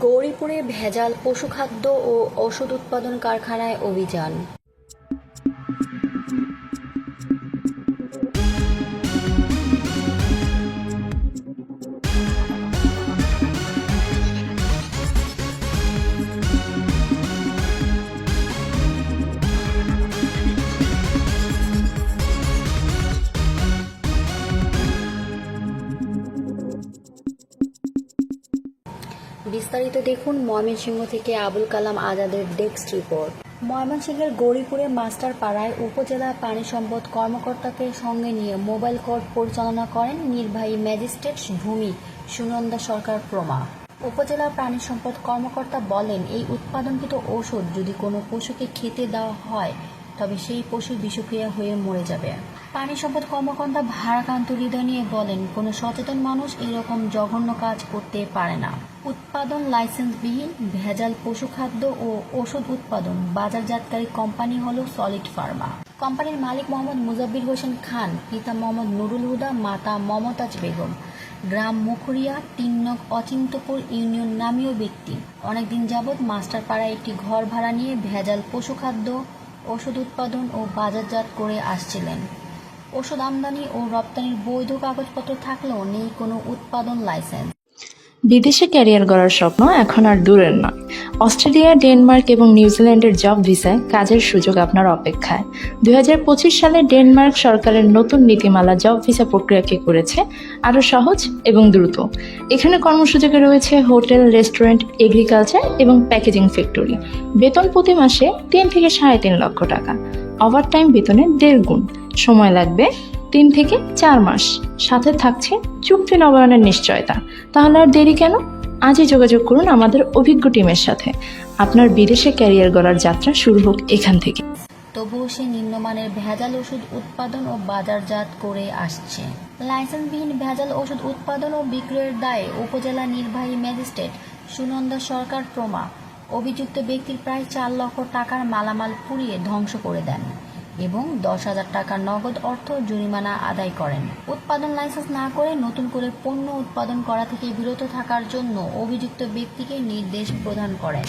গৌরীপুরে ভেজাল পশুখাদ্য ও ওষুধ উৎপাদন কারখানায় অভিযান। বিস্তারিত দেখুন ময়মনসিংহ থেকে আবুল কালাম আজাদের ডেস্ক রিপোর্ট। ময়মনসিংহের গৌরীপুরে মাস্টারপাড়ায় উপজেলা পানি সম্পদ কর্মকর্তাকে সঙ্গে নিয়ে মোবাইল কোর্ট পরিচালনা করেন নির্বাহী ম্যাজিস্ট্রেট ভূমি সুনন্দা সরকার প্রমা। উপজেলা প্রাণী সম্পদ কর্মকর্তা বলেন, এই উৎপাদনকৃত ঔষধ যদি কোনো পশুকে খেতে দেওয়া হয় তবে সেই পশু বিষক্রিয়া হয়ে মরে যাবে। পানি সম্পদ কর্মকর্তা ভারাক্রান্ত হৃদয় নিয়ে বলেন, কোনো সচেতন মানুষ এরকম জঘন্য কাজ করতে পারে না। উৎপাদন লাইসেন্সবিহীন ভেজাল পশুখাদ্য ও ওষুধ উৎপাদন বাজারজাতকারী কোম্পানি হল সলিড ফার্মা। কোম্পানির মালিক মোহাম্মদ মুজাব্বির হোসেন খান, পিতা মোহাম্মদ নুরুল হুদা, মাতা মমতাজ বেগম। গ্রাম মুখুরিয়া ৩ নং অচিন্তপুর ইউনিয়ন নামীয় ব্যক্তি অনেকদিন যাবৎ মাস্টারপাড়ায় একটি ঘর ভাড়া নিয়ে ভেজাল পশুখাদ্য, ওষুধ উৎপাদন ও বাজারজাত করে আসছিলেন। ওষুধ আমদানি ও রপ্তানির বৈধ কাগজপত্র থাকলেও নেই কোনো উৎপাদন লাইসেন্স। বিদেশে ক্যারিয়ার গড়ার স্বপ্ন এখন আর দূরের নয়। অস্ট্রেলিয়া, ডেনমার্ক এবং নিউজিল্যান্ডের জব ভিসায় কাজের সুযোগ আপনার অপেক্ষায়। ২০২৫ সালে ডেনমার্ক সরকারের নতুন নীতিমালা জব ভিসা প্রক্রিয়াকে করেছে আরও সহজ এবং দ্রুত। এখানে কর্মসূচিতে রয়েছে হোটেল, রেস্টুরেন্ট, এগ্রিকালচার এবং প্যাকেজিং ফ্যাক্টরি। বেতন প্রতি মাসে ৩ থেকে ৩.৫ লক্ষ টাকা। ওভারটাইম বেতনে ১.৫ গুণ। সময় লাগবে ৩ থেকে ৪ মাস। সাথে থাকছে চুক্তি নবায়নের নিশ্চয়তা। তাহলে আর দেরি কেন? আজই যোগাযোগ করুন আমাদের অভিজ্ঞ টিমের সাথে। আপনার বিদেশে ক্যারিয়ার গড়ার যাত্রা শুরু হোক এখান থেকে। তবুও সে নিম্নমানের ভেজাল ওষুধ উৎপাদন ও বাজারজাত করে আসছে। লাইসেন্সবিহীন ভেজাল ওষুধ উৎপাদন ও বিক্রয়ের দায়ে উপজেলা নির্বাহী ম্যাজিস্ট্রেট সুনন্দা সরকার প্রমা অভিযুক্ত ব্যক্তির প্রায় ৪ লক্ষ টাকার মালামাল পুড়িয়ে ধ্বংস করে দেন এবং ১০,০০০ টাকা নগদ অর্থ জরিমানা আদায় করেন। উৎপাদন লাইসেন্স না করে নতুন করে পণ্য উৎপাদন করা থেকে বিরত থাকার জন্য অভিযুক্ত ব্যক্তিকে নির্দেশ প্রদান করেন।